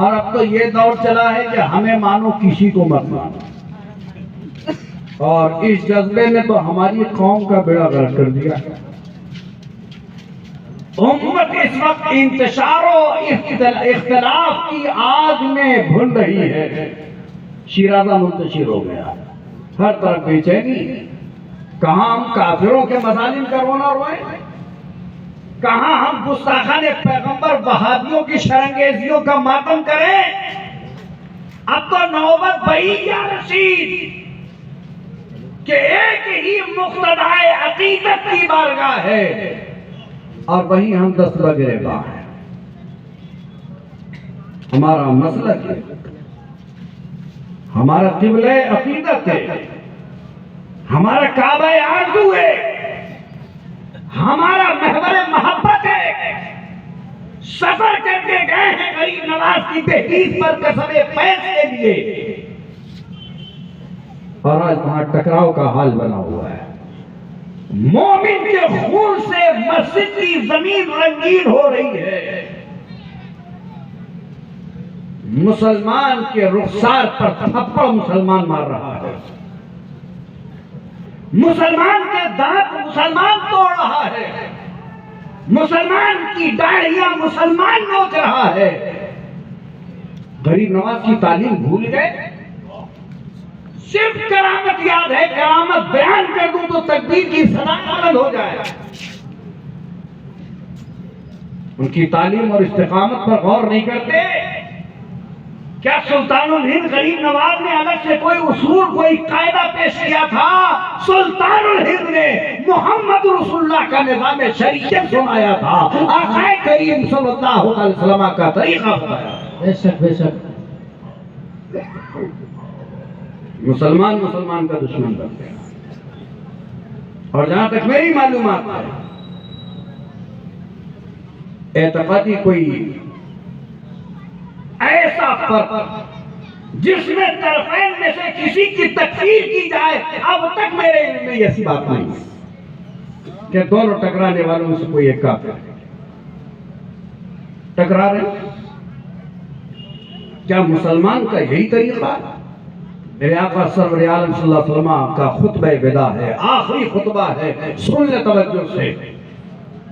اور اب تو یہ دور چلا ہے کہ ہمیں مانو کسی کو مت مانو، اور اس جذبے نے تو ہماری قوم کا بیڑا غرق کر دیا۔ امت اس وقت انتشار و اختلاف کی آگ میں بھن رہی ہے، شیرازہ منتشر ہو گیا، ہر طرف بے چینی۔ کہاں ہم کافروں کے مظالم کا رونا روئیں، کہاں ہم گستاخان پیغمبر وہابیوں کی شرنگیزیوں کا ماتم کریں۔ اب تو نوبت بئی یا رشید کہ ایک ہی مقتدائے عقیدت کی بارگاہ ہے اور وہیں ہم دست گریباں ہیں۔ ہمارا مسلک ہے، ہمارا قبلہ عقیدت ہے، ہمارا کعبہ آرزو ہے، ہمارا محور محبت ہے۔ سفر کر کے گئے ہیں غریب نواز کی تحقیق پر قصب فیض کے لیے، اور آج وہاں ٹکراؤ کا حال بنا ہوا ہے۔ مومن کے خون سے مسجد کی زمین رنگین ہو رہی ہے، مسلمان کے رخسار پر تھپڑ مسلمان مار رہا ہے، مسلمان کے دانت مسلمان توڑ رہا ہے، مسلمان کی داڑھیاں مسلمان نوچ رہا ہے۔ غریب نواز کی تعلیم بھول گئے؟ صرف کرامت یاد ہے، کرامت بیان کر دوں تو تکبیر کی صدا بلند ہو جائے۔ ان کی تعلیم اور استقامت پر غور نہیں کرتے۔ کیا سلطان الہند غریب نواز نے الگ سے کوئی اصول کوئی قاعدہ پیش کیا تھا؟ سلطان الہند نے محمد رسول اللہ کا نظام شریعت سنایا تھا، آقا کریم صلی اللہ علیہ وسلم کا طریقہ بتایا۔ بے شک بے شک۔ مسلمان مسلمان کا دشمن بنتے ہیں، اور جہاں تک میری معلومات ہے اعتقادی کوئی ایسا فرق جس میں طرفین میں سے کسی کی تکفیر کی جائے، اب تک میرے علم میں ایسی بات نہیں کہ دونوں ٹکرانے والوں سے کوئی ایک کافر ہے۔ ٹکرا رہے ہیں؟ کیا مسلمان کا یہی طریقہ ہے؟ میرے آقا سرور عالم صلی اللہ علیہ وسلم کا خطبہ وداع ہے، آخری خطبہ ہے، سن لے توجہ سے۔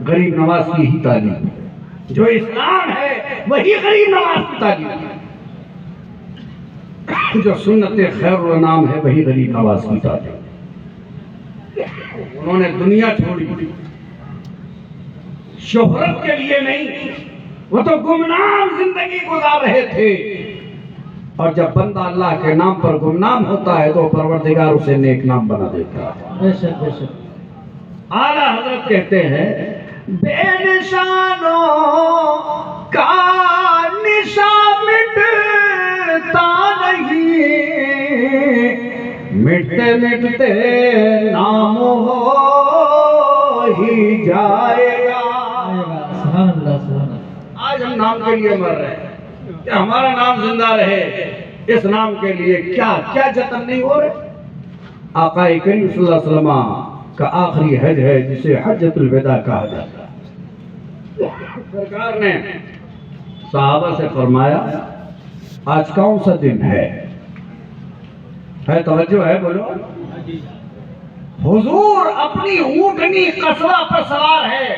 غریب نواز کی ہی تعلیم، جو اسلام ہے وہی غریب نواز کی تعلیم ہے، جو سنت خیر الانام ہے وہی غریب نواز کی تعلیم۔ انہوں نے دنیا چھوڑی شہرت کے لیے نہیں، وہ تو گمنام زندگی گزار رہے تھے، اور جب بندہ اللہ کے نام پر گمنام ہوتا ہے تو پروردگار اسے نیک نام بنا دیتا ہے۔ بے شک بے شک۔ اعلیٰ حضرت کہتے ہیں بے نشانوں کا نشان مٹتا نہیں، مٹتے مٹتے نام ہو ہی جائے گا۔ سبحان اللہ سبحان اللہ۔ آج ہم نام کے لیے مر رہے ہیں کہ ہمارا نام زندہ رہے، اس نام کے لیے کیا کیا جتن نہیں ہو رہے۔ آقا کریم صلی اللہ علیہ وسلم کا آخری حج ہے جسے حجۃ الوداع کہا جاتا ہے۔ سرکار نے صحابہ سے فرمایا آج کون سا دن ہے؟ توجہ ہے؟ بولو۔ حضور اپنی اونٹنی قصبہ پر سوار ہے،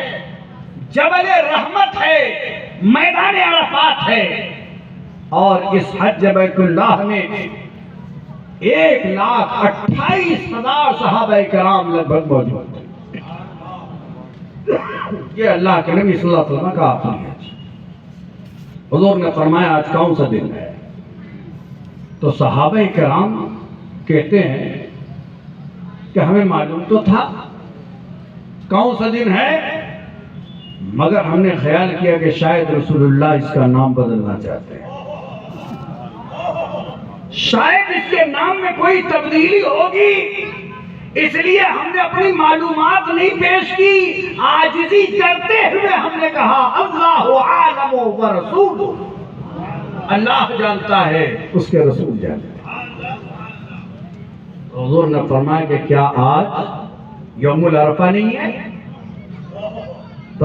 جبل رحمت ہے، میدان عرفات ہے، اور اس حج بیت اللہ میں 1,28,000 صحابہ کرام لگ بھگ موجود ہیں۔ یہ اللہ کے نبی صلی اللہ علیہ وسلم کا آخری حج۔ حضور نے فرمایا آج کون سا دن ہے؟ تو صحابہ کرام کہتے ہیں کہ ہمیں معلوم تو تھا کون سا دن ہے، مگر ہم نے خیال کیا کہ شاید رسول اللہ اس کا نام بدلنا چاہتے ہیں، شاید اس کے نام میں کوئی تبدیلی ہوگی، اس لیے ہم نے اپنی معلومات نہیں پیش کی، عاجزی کرتے ہوئے ہم نے کہا اللہ عالم و رسول، اللہ جانتا ہے اس کے رسول جانتے ہیں۔ حضور نے فرمایا کہ کیا آج یوم العرفہ نہیں ہے؟ تو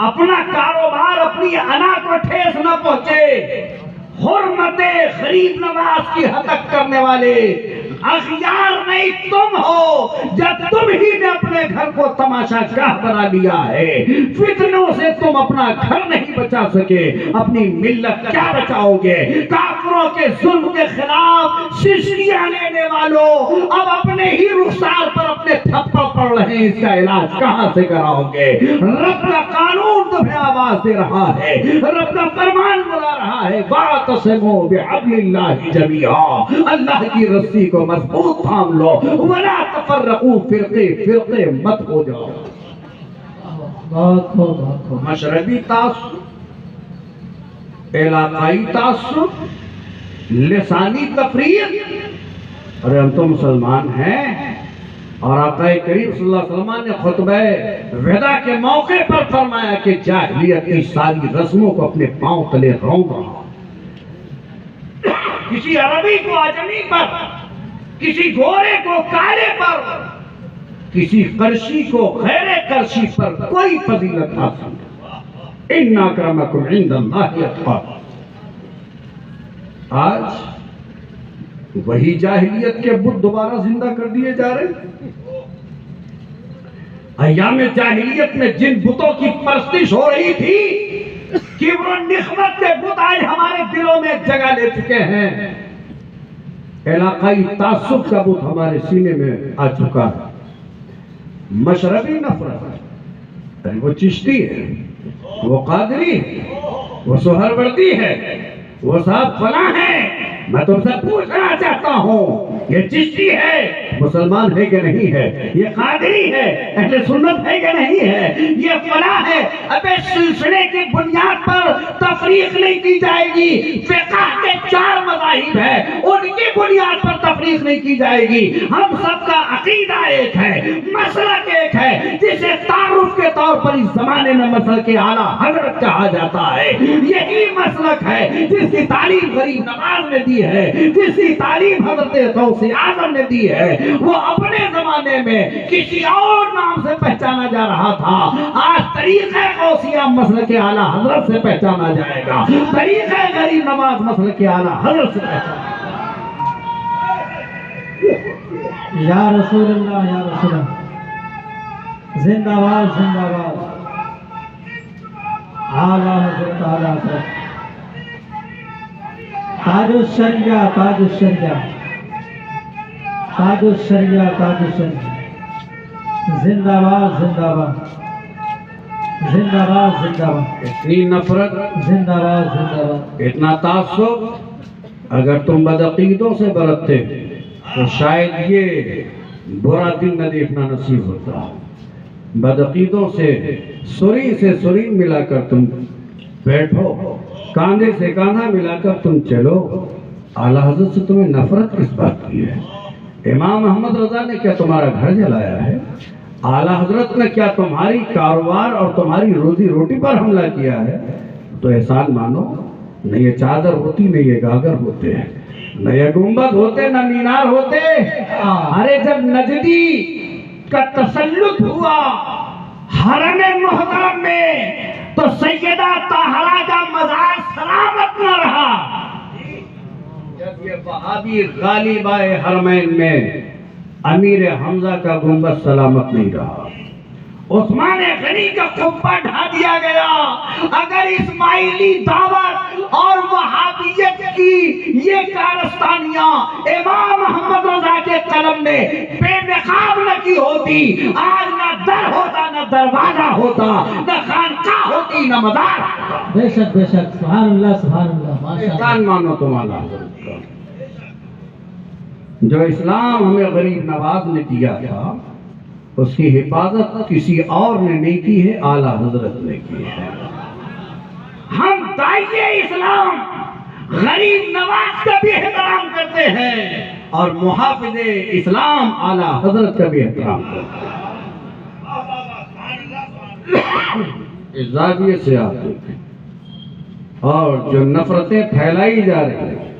اپنا کاروبار اپنی انا کو ٹھیس نہ پہنچے، حرمت غریب نواز کی ہتک کرنے والے اخیار نہیں تم ہو، جب تم ہی نے اپنے گھر کو تماشا گاہ بنا لیا ہے۔ فتنوں سے تم اپنا گھر نہیں بچا سکے، اپنی ملت کیا بچاؤ گے؟ کافروں کے ظلم کے خلاف ششتیاں لینے والوں، اب اپنے ہی رخسار پر اپنے تھپڑ پڑ رہے ہیں، اس کا علاج کہاں سے کراؤ گے؟ رب کا قانون تمہیں آواز دے رہا ہے، رب کا فرمان بلا رہا ہے، واعتصموا بحبل اللہ جمیعا، اللہ کی رسی کو مضبوط تھام لو، ولا تفرقوا، فرقے فرقے مت ہو جاؤ۔ بہت خوب بہت خوب۔ مشربی تعصب، علاقائی تعصب، لسانی تفریق، ارے ہم تو مسلمان ہیں، اور آقا کریم صلی اللہ علیہ وسلم نے خطبہ وداع کے موقع پر فرمایا کہ جاہلیت کی ساری رسموں کو اپنے پاؤں تلے رونگ رہا۔ کسی عربی کو عجمی پر، کسی گورے کو کالے پر، کسی قرشی کو غیر قرشی پر کوئی فضیلت حاصل نہیں۔ ان اکرمکم عند اللہ اتقاکم۔ آج وہی جاہلیت کے بت دوبارہ زندہ کر دیے جا رہے ہیں۔ ایام جاہلیت میں جن بتوں کی پرستش ہو رہی تھی، کبر و نخوت کے بت آج ہمارے دلوں میں جگہ لے چکے ہیں۔ علاقائی تعصب کا بت ہمارے سینے میں آ چکا ہے۔ مشربی نفرت، وہ چشتی ہے، وہ قادری ہے، وہ سہروردی ہے، وہ صاحب فلاں ہے۔ میں تم سے پوچھنا چاہتا ہوں، یہ چشتی ہے مسلمان ہے کہ نہیں ہے؟ یہ قادری ہے اہل سنت ہے کہ نہیں ہے؟ یہ فلاں ہے، ابے سلسلے کی بنیاد پر تفریق نہیں کی جائے گی۔ فقہ کے 4 مذاہب ہیں، ان کی بنیاد پر تفریق نہیں کی جائے گی۔ ہم سب کا عقیدہ ایک ہے، مسلک ایک ہے، جسے تعارف کے طور پر اس زمانے میں مسلک اعلیٰ حضرت کہا جاتا ہے۔ یہی مسلک ہے جس کی تعلیم غریب نواز نے دی ہے، جس کی تعلیم حضرت غوث اعظم نے دی ہے۔ وہ اپنے زمانے میں کسی اور نام سے پہچانا جا رہا تھا، آج طریقہ غوثیہ مسلک اعلیٰ حضرت سے پہچانا جائے گا، طریقہ غریب نواز مسلک اعلیٰ حضرت سے پہچانا۔ یا رسول اللہ یا رسول اللہ، زندہ باد زندہ باد، اعلیٰ حضرت اعلیٰ حضرت، تاج الشریعہ تاج الشریعہ، تاج الشریعہ تاج الشریعہ، زندہ باد زندہ باد، زندہ باد زندہ باد، اتنی نفرت، زندہ باد زندہ باد۔ اتنا تعصب اگر تم بدعقیدوں سے برتتے تو شاید یہ برا دن نہ دیکھنا نصیب ہوتا۔ بدعقیدوں سے سری ملا کر تم بیٹھو، کاندھے سے کاندھا ملا کر تم چلو۔ اعلیٰ حضرت سے تمہیں نفرت کس بات کی ہے؟ امام محمد رضا نے کیا تمہارا گھر جلایا ہے؟ اعلیٰ حضرت نے کیا تمہاری کاروبار اور تمہاری روزی روٹی پر حملہ کیا ہے؟ تو احسان مانو، نہ یہ چادر ہوتی، نہ یہ گاگر ہوتے، نہ یہ گنبد ہوتے، نہ مینار ہوتے۔ ارے جب نجدی کا تسلط ہوا حرم محترم میں تو سیدہ طاہرہ کا مزار سلامت نہ رہا۔ جب یہ وہابی غالب آئے حرمین میں، امیر حمزہ کا گنبد سلامت نہیں رہا، عثمان غنی کا قبہ ڈھا دیا گیا۔ اگر اسماعیلی دعوت اور وہابیت کی یہ کارستانیاں امام محمد رضا کے قلم نے بے نقاب نہ کی ہوتی، آج نہ در ہوتا، نہ دروازہ ہوتا، نہ خانقاہ ہوتی، نہ مزار ہوتا۔ بے شک بے شک، سبحان اللہ سبحان اللہ، ماشاء اللہ۔ احسان مانو تمہارا جو اسلام ہمیں غریب نواز نے دیا تھا، اس کی حفاظت کسی اور نے نہیں کی ہے، اعلیٰ حضرت نے کی ہے۔ ہم داعیے اسلام غریب نواز کا بھی احترام کرتے ہیں اور محافظ اسلام اعلیٰ حضرت کا بھی احترام کرتے ہیں۔ اس زاویے سے آپ دیکھیں، اور جو نفرتیں پھیلائی جا رہی ہیں،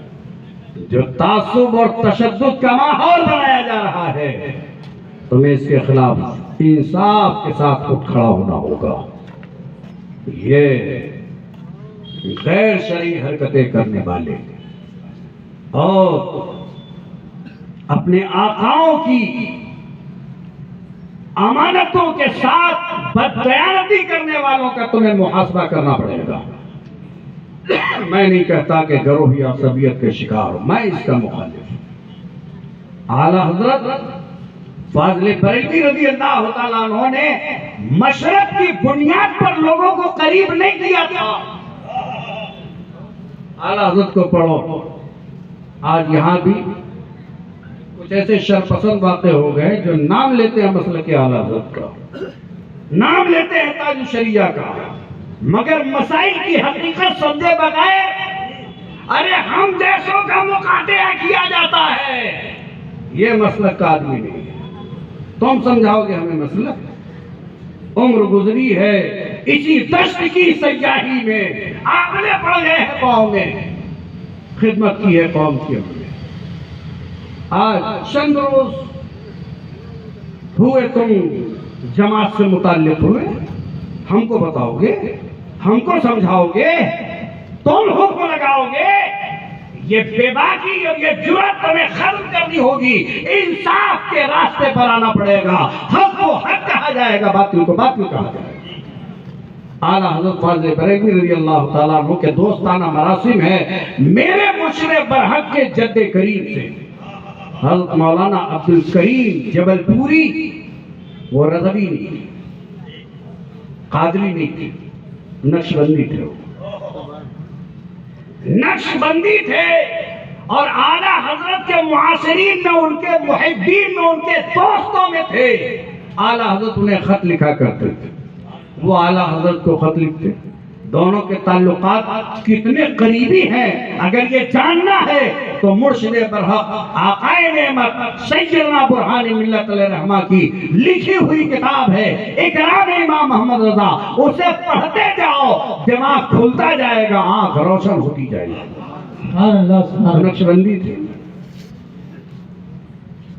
جو تعصب اور تشدد کا ماحول بنایا جا رہا ہے، تمہیں اس کے خلاف انصاف کے ساتھ اٹھ کھڑا ہونا ہوگا۔ یہ غیر شرعی حرکتیں کرنے والے اور اپنے آقاؤں کی امانتوں کے ساتھ بددیانتی کرنے والوں کا تمہیں محاسبہ کرنا پڑے گا۔ میں نہیں کہتا کہ گروہی عصبیت کے شکار ہو، میں اس کا مخالف ہوں۔ اعلیٰ حضرت فاضل بریلوی رضی اللہ تعالیٰ عنہ نے مشرق کی بنیاد پر لوگوں کو قریب نہیں کیا تھا۔ اعلیٰ حضرت کو پڑھو، آج یہاں بھی کچھ ایسے شرپسند واقع ہو گئے جو نام لیتے ہیں مسلک اعلیٰ حضرت کا، نام لیتے ہیں تاج الشریعہ کا، مگر مسائل کی حقیقت سمجھے بغیر ارے ہم جیسوں کا مقاطعہ کیا جاتا ہے، یہ مسلک کا آدمی نہیں ہے۔ تم سمجھاؤ گے ہمیں مسلک؟ عمر گزری ہے اسی دشت کی سیاہی میں، آنکھیں پڑ گئے ہیں پاؤں میں، خدمت کی ہے قوم کی ہم نے۔ آج چند روز ہوئے تم جماعت سے متعلق ہوئے، ہم کو بتاؤ گے، ہم کو سمجھاؤ گے، تم حکم لگاؤ گے، یہ بے باکی اور یہ جرأت تمہیں ختم کرنی ہوگی، انصاف کے راستے پر آنا پڑے گا، حق کو حق کہا جائے گا، باطل کو باطل کہا جائے گا۔ اعلیٰ حضرت فاضل بریلوی رضی اللہ تعالیٰ عنہ کے دوستانہ مراسم ہے میرے مرشد برحق کے جد کریم سے حضرت مولانا عبدالکریم جبل پوری، وہ رضوی نہیں تھی، قادری نہیں تھی، نقش بندی تھے، نقش بندی تھے، اور اعلیٰ حضرت کے معاصرین میں، ان کے محبین میں، ان کے دوستوں میں تھے۔ اعلیٰ حضرت انہیں خط لکھا کرتے تھے، وہ اعلیٰ حضرت کو خط لکھتے۔ دونوں کے تعلقات کتنے قریبی ہیں اگر یہ جاننا ہے تو مرشد برحق آقائے نعمت سیدنا برہان ملت علیہ رحمہ کی لکھی ہوئی کتاب ہے اکرام امام محمد رضا، اسے پڑھتے جاؤ، دماغ کھلتا جائے گا، آنکھ روشن ہوتی جائے گی۔ نقش بندی تھی۔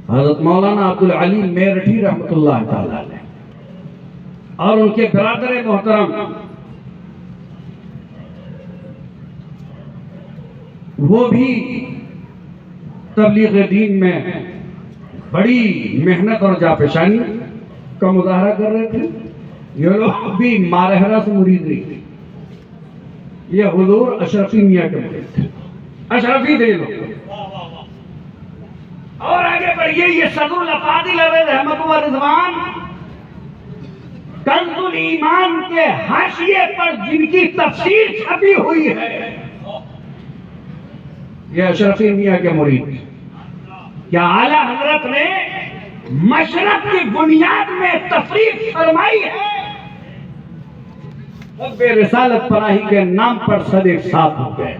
حضرت مولانا عبدالعلیم میرٹھی رحمت اللہ تعالیٰ علیہ اور ان کے برادر محترم وہ بھی تبلیغ دین میں بڑی محنت اور جاپشانی کا مظاہرہ کر رہے تھے۔ یہ لوگ بھی مارہرہ سے مرید نہیں تھے، یہ حضور اشرفی میاں کے مرید تھے، اشرفی تھے لوگ۔ اور آگے بڑھئے، یہ صدر الافاضل علیہ رحمت و رضوان کنز الایمان کے حاشیے پر جن کی تفسیر چھپی ہوئی ہے، یہ اشرفی میاں کے مرید۔ کیا اعلیٰ حضرت نے مشرق کی بنیاد میں تفریق فرمائی ہے؟ حب رسالت پناہی کے نام پر سب ایک ساتھ ہو گئے،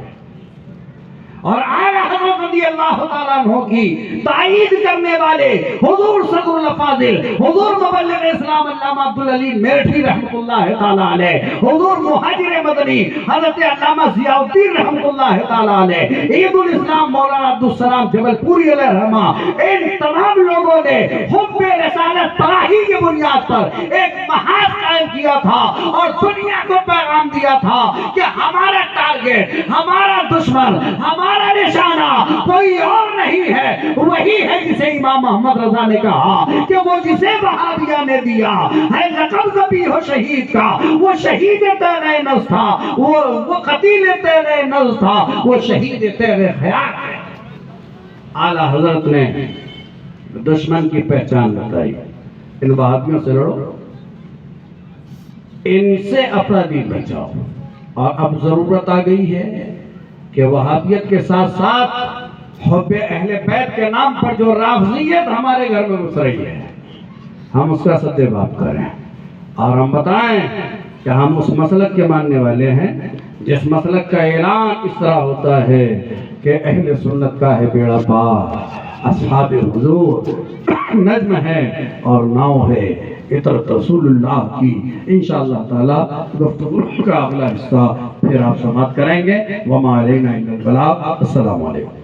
اور اعلیٰ حضرت رضی اللہ تعالیٰ عنہ کی تائید کرنے والے حضور صدر الافاضل، حضور مبلغ اسلام علامہ عبدالعلیم میرٹھی رحمت اللہ تعالیٰ علیہ، حضور مہاجر مدنی حضرت علامہ ضیاء الدین رحمت اللہ تعالیٰ علیہ، عید الاسلام مولانا عبدالسلام جبل پوری علیہ رحمہ، ان تمام لوگوں نے حب رسالت پناہی کی بنیاد پر ایک محاذ قائم کیا تھا اور دنیا کو پیغام دیا تھا کہ ہمارا ٹارگٹ، ہمارا دشمن، ہمارا نشانہ کوئی اور نہیں ہے، وہی ہے جسے امام محمد رضا نے کہا کہ وہ جسے وہابیہ نے دیا ہے لقب ذبیح و شہید کا، وہ شہید تیرے نفس تھا، وہ قتیل تیرے نفس تھا، وہ شہید تیرے خیال ہے۔ اعلیٰ حضرت نے دشمن کی پہچان بتائی، ان وہابیوں سے لڑو، ان سے اپنا دین بچاؤ، اور اب ضرورت آ گئی ہے کہ وہابیت کے ساتھ ساتھ حب اہل بیت کے نام پر جو رافضیت ہمارے گھر میں گھس رہی ہے، ہم اس کا سد باب کریں اور ہم بتائیں کہ ہم اس مسلک کے ماننے والے ہیں جس مسلک کا اعلان اس طرح ہوتا ہے کہ اہل سنت کا ہے بیڑا پار، اصحاب حضور نجم ہے اور ناؤ ہے اطرت رسول اللہ کی۔ انشاءاللہ تعالی گفتگو کا اگلا حصہ پھر آپ سماعت کریں گے۔ وما علینا الا البلاغ۔ السلام علیکم۔